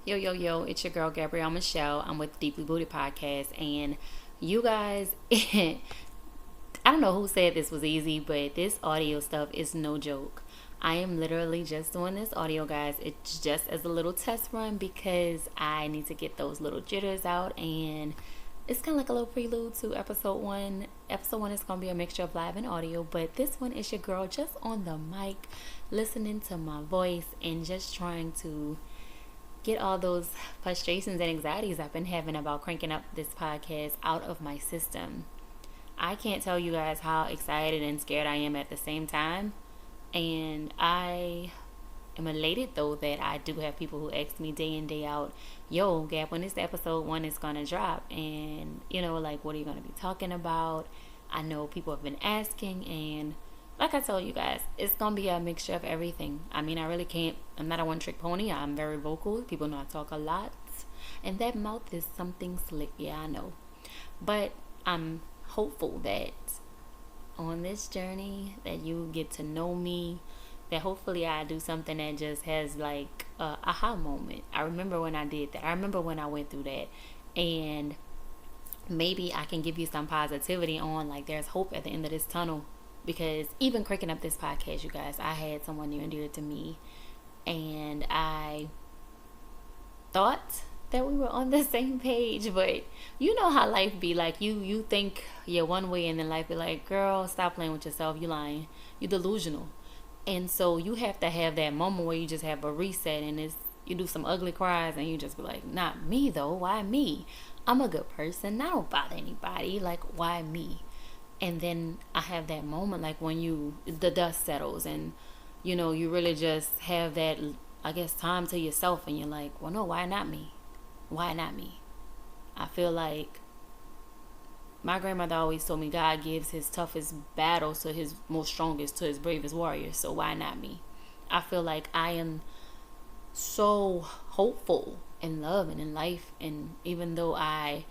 Yo, it's your girl Gabrielle Michelle. I'm with Deeply Booted Podcast. And you guys, I don't know who said this was easy, but this audio stuff is no joke. I am literally just doing this audio, guys. It's just as a little test run because I need to get those little jitters out. And it's kind of like a little prelude to episode one. Episode one is going to be a mixture of live and audio, but this one is your girl just on the mic, listening to my voice and just trying to get all those frustrations and anxieties I've been having about cranking up this podcast out of my system. I can't tell you guys how excited and scared I am at the same time. And I am elated though that I do have people who ask me day in, day out, yo, Gab, when is the episode one is going to drop? And, like, what are you going to be talking about? I know people have been asking, and like I told you guys, it's going to be a mixture of everything. I mean, I really can't, I'm not a one-trick pony. I'm very vocal. People know I talk a lot. And that mouth is something slick. Yeah, I know. But I'm hopeful that on this journey that you get to know me, that hopefully I do something that just has like a aha moment. I remember when I did that. I remember when I went through that. And maybe I can give you some positivity on like there's hope at the end of this tunnel. Because even cranking up this podcast, you guys, I had someone near and dear to me, and I thought that we were on the same page, but you know how life be like. You think you're one way, and then life be like, girl, stop playing with yourself. You lying. You delusional. And so you have to have that moment where you just have a reset, and you do some ugly cries, and you just be like, not me though. Why me? I'm a good person. I don't bother anybody. Like, why me? And then I have that moment like when the dust settles and you really just have that, I guess, time to yourself, and you're like, well, no, why not me? Why not me? I feel like my grandmother always told me God gives his toughest battles to his most strongest, to his bravest warriors. So why not me? I feel like I am so hopeful in love and in life, and even though I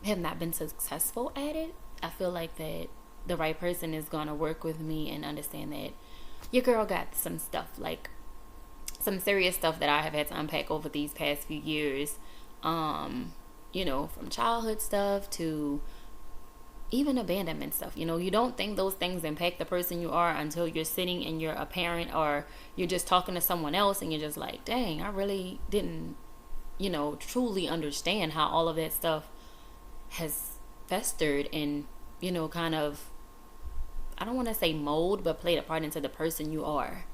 have not been successful at it, I feel like that the right person is going to work with me and understand that your girl got some stuff, like some serious stuff that I have had to unpack over these past few years. From childhood stuff to even abandonment stuff. You don't think those things impact the person you are until you're sitting and you're a parent, or you're just talking to someone else and you're just like, dang, I really didn't, truly understand how all of that stuff has festered and kind of, I don't want to say mold, but played a part into the person you are.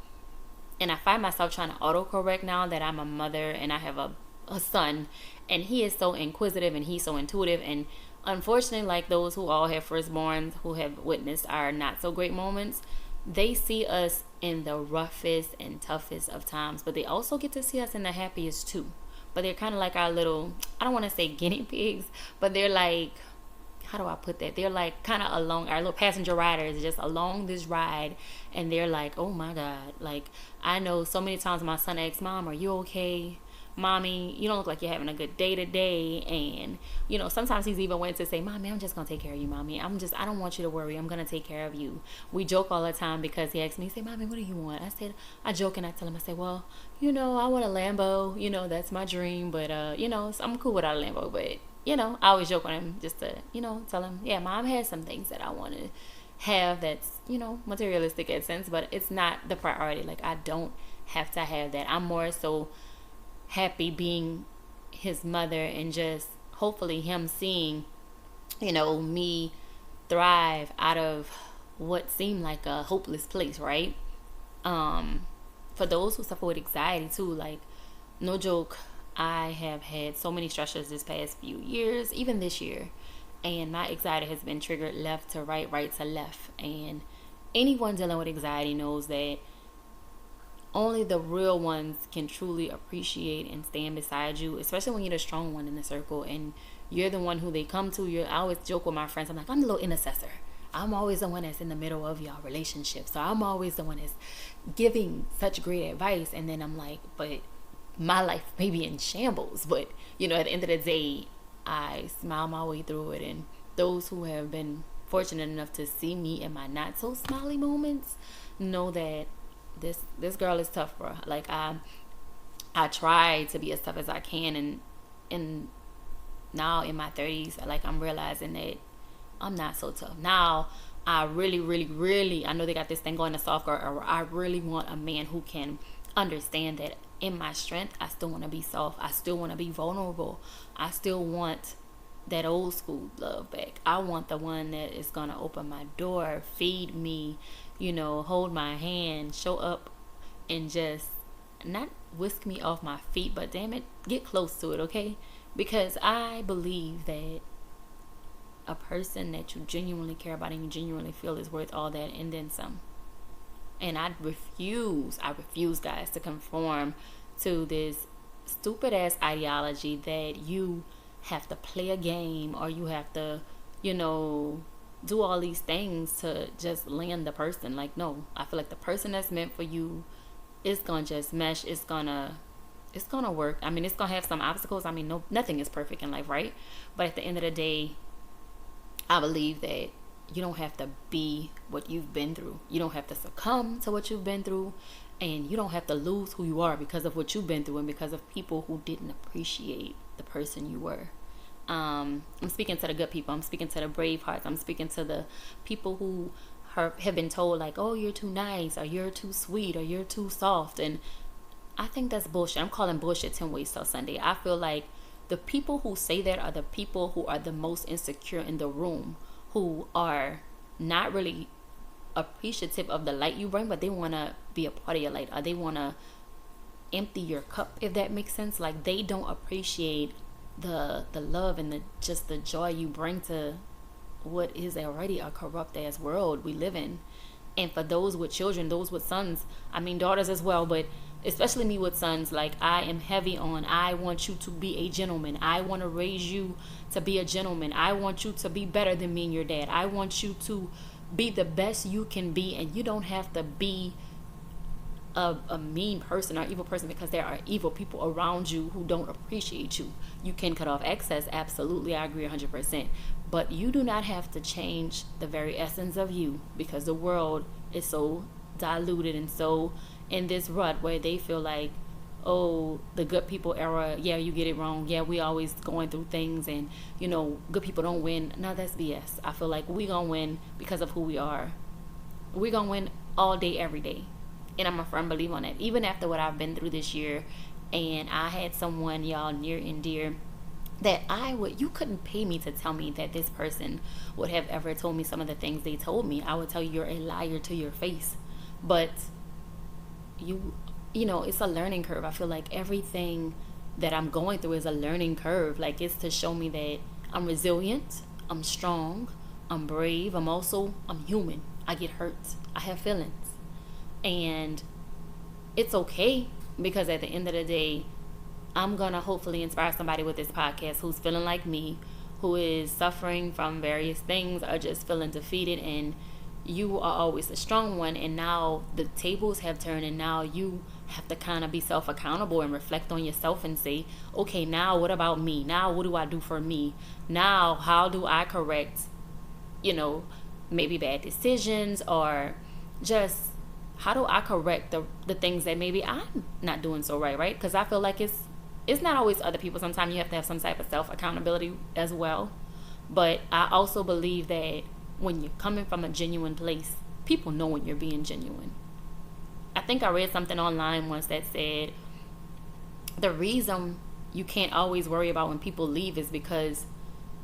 And I find myself trying to autocorrect now that I'm a mother and I have a son, and he is so inquisitive and he's so intuitive. And unfortunately, like those who all have firstborns who have witnessed our not so great moments, they see us in the roughest and toughest of times, but they also get to see us in the happiest too. But they're kind of like our little, I don't want to say guinea pigs, but they're like, how do I put that? They're like kind of along, our little passenger riders just along this ride, and they're like, oh my God. Like, I know so many times my son asks, Mom, are you okay? Mommy, you don't look like you're having a good day today. And sometimes he's even went to say, Mommy, I'm just gonna take care of you, Mommy. I don't want you to worry, I'm gonna take care of you. We joke all the time because he asks me, he say, Mommy, what do you want? I joke and I tell him, I say, well, I want a Lambo, that's my dream, but so I'm cool without a Lambo. But I always joke on him just to, tell him, yeah, Mom has some things that I want to have that's, materialistic in a sense, but it's not the priority. Like, I don't have to have that. I'm more so happy being his mother and just hopefully him seeing, me thrive out of what seemed like a hopeless place, right? For those who suffer with anxiety too, like, no joke, I have had so many stressors this past few years, even this year, and my anxiety has been triggered left to right, right to left. And anyone dealing with anxiety knows that only the real ones can truly appreciate and stand beside you, especially when you're the strong one in the circle and you're the one who they come to. I always joke with my friends, I'm like, I'm the little intercessor. I'm always the one that's in the middle of y'all relationship, so I'm always the one that's giving such great advice. And then I'm like, but my life may be in shambles, but at the end of the day, I smile my way through it. And those who have been fortunate enough to see me in my not so smiley moments know that this girl is tough, bro. Like, I try to be as tough as I can, and now in my 30s, like, I'm realizing that I'm not so tough. Now I really, really, really, I know they got this thing going, to soft girl era. I really want a man who can understand that in my strength, I still want to be soft. I still want to be vulnerable. I still want that old school love back. I want the one that is going to open my door, feed me, hold my hand, show up, and just not whisk me off my feet, but damn it, get close to it, okay? Because I believe that a person that you genuinely care about and you genuinely feel is worth all that and then some. And I refuse, guys, to conform to this stupid ass ideology that you have to play a game, or you have to, do all these things to just land the person. Like, no, I feel like the person that's meant for you is gonna just mesh. It's gonna work. I mean, it's gonna have some obstacles. I mean, no, nothing is perfect in life, right? But at the end of the day, I believe that you don't have to be what you've been through. You don't have to succumb to what you've been through, and you don't have to lose who you are because of what you've been through and because of people who didn't appreciate the person you were. I'm speaking to the good people. I'm speaking to the brave hearts. I'm speaking to the people who have been told, like, oh, you're too nice, or you're too sweet, or you're too soft. And I think that's bullshit. I'm calling bullshit 10 ways till Sunday. I feel like the people who say that are the people who are the most insecure in the room, who are not really appreciative of the light you bring, but they want to be a part of your light, or they want to empty your cup, if that makes sense. Like, they don't appreciate the love and the joy you bring to what is already a corrupt ass world we live in. And for those with children, those with sons, I mean daughters as well, but especially me with sons, like, I am heavy on, I want you to be a gentleman. I want to raise you to be a gentleman. I want you to be better than me and your dad. I want you to be the best you can be, and you don't have to be a mean person or evil person because there are evil people around you who don't appreciate you. You can cut off excess, absolutely, I agree 100%, but you do not have to change the very essence of you, because the world is so diluted and so in this rut where they feel like, oh, the good people era, yeah, you get it wrong, yeah, we always going through things, and good people don't win. No, that's BS. I feel like we gonna win because of who we are. We gonna win all day, every day. And I'm a firm believer on that. Even after what I've been through this year, and I had someone, y'all, near and dear, that you couldn't pay me to tell me that this person would have ever told me some of the things they told me. I would tell you, you're a liar to your face. But it's a learning curve. I feel like everything that I'm going through is a learning curve. Like, it's to show me that I'm resilient, I'm strong, I'm brave, I'm human. I get hurt, I have feelings. And it's okay, because at the end of the day, I'm gonna hopefully inspire somebody with this podcast who's feeling like me, who is suffering from various things, or just feeling defeated, and you are always the strong one, and now the tables have turned, and now you have to kind of be self-accountable and reflect on yourself and say, okay, now what about me? Now what do I do for me? Now how do I correct maybe bad decisions, or just how do I correct the things that maybe I'm not doing so right? Because I feel like it's not always other people. Sometimes you have to have some type of self-accountability as well. But I also believe that when you're coming from a genuine place, people know when you're being genuine. I think I read something online once that said the reason you can't always worry about when people leave is because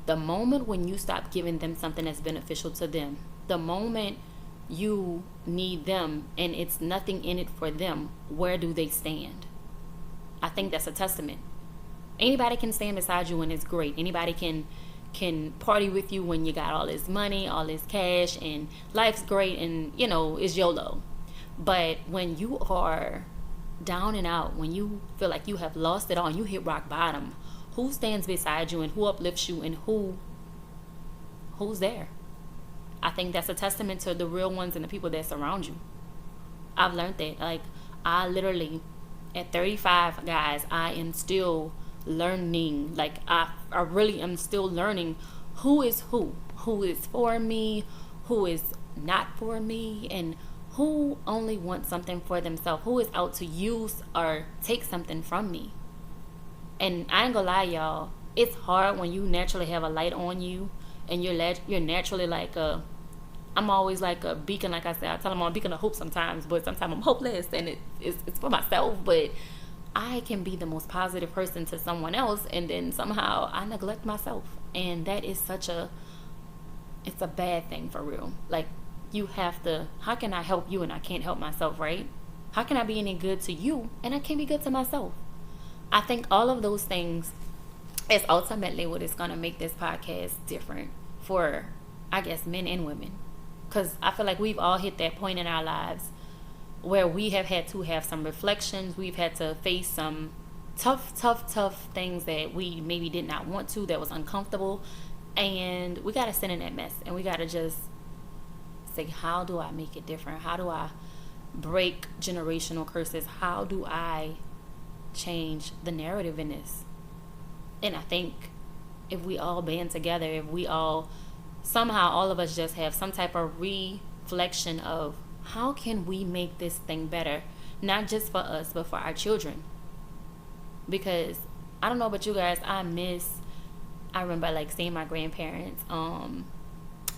the moment when you stop giving them something that's beneficial to them, the moment you need them and it's nothing in it for them, where do they stand? I think that's a testament. Anybody can stand beside you when it's great. Anybody can party with you when you got all this money, all this cash, and life's great, and it's YOLO. But when you are down and out, when you feel like you have lost it all and you hit rock bottom, who stands beside you and who uplifts you and who's there? I think that's a testament to the real ones and the people that surround you. I've learned that. Like, I literally, at 35, guys, I am still learning. Like, I really am still learning who is for me, who is not for me, and Who only wants something for themselves? Who is out to use or take something from me? And I ain't gonna lie, y'all. It's hard when you naturally have a light on you, and you're naturally like a. I'm always like a beacon, like I said. I tell them I'm a beacon of hope sometimes, but sometimes I'm hopeless, and it's for myself. But I can be the most positive person to someone else, and then somehow I neglect myself, and that is such a. It's a bad thing for real. Like, you have to. How can I help you and I can't help myself, right? How can I be any good to you and I can't be good to myself? I think all of those things is ultimately what is going to make this podcast different for, I guess, men and women. Because I feel like we've all hit that point in our lives where we have had to have some reflections. We've had to face some tough things that we maybe did not want to, that was uncomfortable. And we got to sit in that mess. And we got to just say, how do I make it different? How do I break generational curses? How do I change the narrative in this? And I think if we all band together, if we all somehow, all of us just have some type of reflection of how can we make this thing better, not just for us but for our children. Because I don't know about you guys, I remember like seeing my grandparents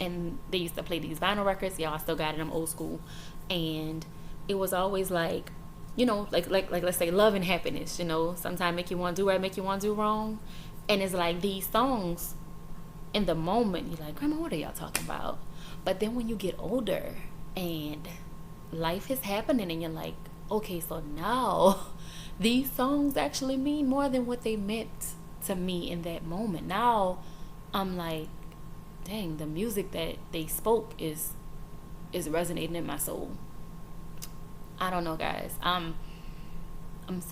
and they used to play these vinyl records. Y'all still got it, I'm old school. And it was always like, like let's say love and happiness, sometimes make you want to do right, make you want to do wrong. And it's like these songs, in the moment you're like, Grandma, what are y'all talking about? But then when you get older and life is happening and you're like, okay, so now these songs actually mean more than what they meant to me in that moment. Now I'm like, dang, the music that they spoke is resonating in my soul. I don't know, guys. I'm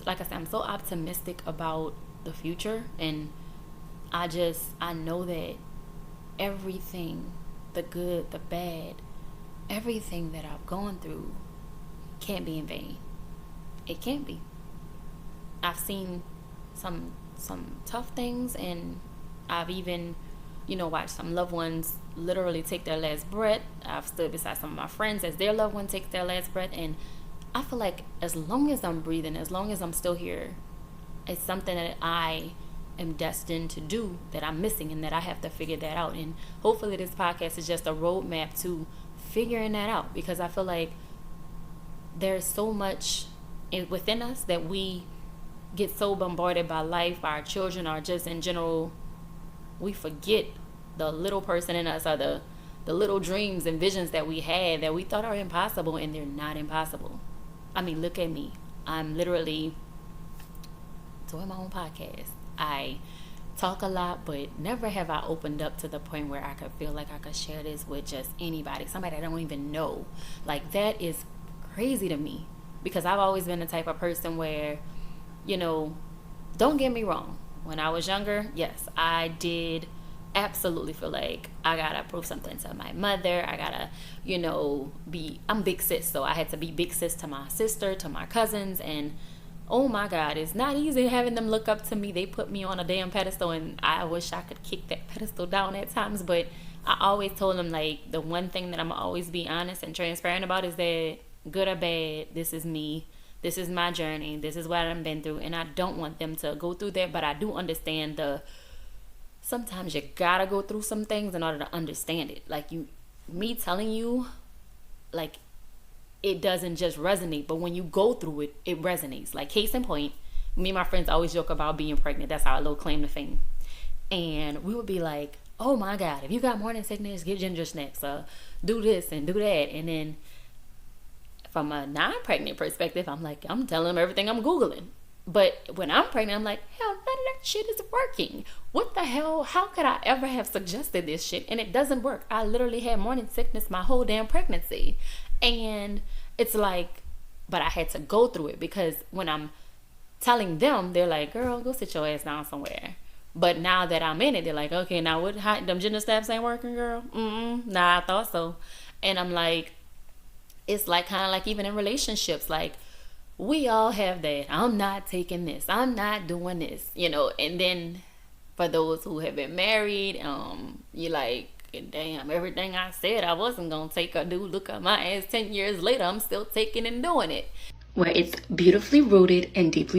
like I said, I'm so optimistic about the future, and I know that everything, the good, the bad, everything that I've gone through can't be in vain. It can't be. I've seen some tough things, and I've even, watched some loved ones literally take their last breath. I've stood beside some of my friends as their loved one takes their last breath, and I feel like as long as I'm breathing, as long as I'm still here, it's something that I am destined to do that I'm missing, and that I have to figure that out. And hopefully this podcast is just a roadmap to figuring that out, because I feel like there's so much within us that we get so bombarded by life, by our children, or just in general, we forget the little person in us, or the little dreams and visions that we had that we thought are impossible, and they're not impossible. I mean, look at me. I'm literally doing my own podcast. I talk a lot, but never have I opened up to the point where I could feel like I could share this with just anybody, somebody I don't even know. Like, that is crazy to me, because I've always been the type of person where, don't get me wrong. When I was younger, yes, I did absolutely feel like I gotta prove something to my mother. I gotta, I'm big sis, so I had to be big sis to my sister, to my cousins, and oh my God, it's not easy having them look up to me. They put me on a damn pedestal, and I wish I could kick that pedestal down at times, but I always told them, like, the one thing that I'm always be honest and transparent about is that, good or bad, this is me. This is my journey. This is what I've been through, and I don't want them to go through that, but I do understand sometimes you gotta go through some things in order to understand it. Like, me telling you, like, it doesn't just resonate, but when you go through it, it resonates. Like, case in point, me and my friends always joke about being pregnant. That's our little claim to fame. And we would be like, oh my God, if you got morning sickness, get ginger snaps, do this and do that. And then from a non-pregnant perspective, I'm telling them everything I'm Googling. But when I'm pregnant, I'm like, hell, none of that shit is working. What the hell? How could I ever have suggested this shit? And it doesn't work. I literally had morning sickness my whole damn pregnancy. And it's like, but I had to go through it, because when I'm telling them, they're like, girl, go sit your ass down somewhere. But now that I'm in it, they're like, okay, now what? How, them gender snaps ain't working, girl? Nah, I thought so. And I'm like, it's like kind of like even in relationships, like, we all have that. I'm not taking this. I'm not doing this, And then for those who have been married, you like, And damn, everything I said I wasn't gonna take or do, look at my ass 10 years later, I'm still taking and doing it. Where it's beautifully rooted and deeply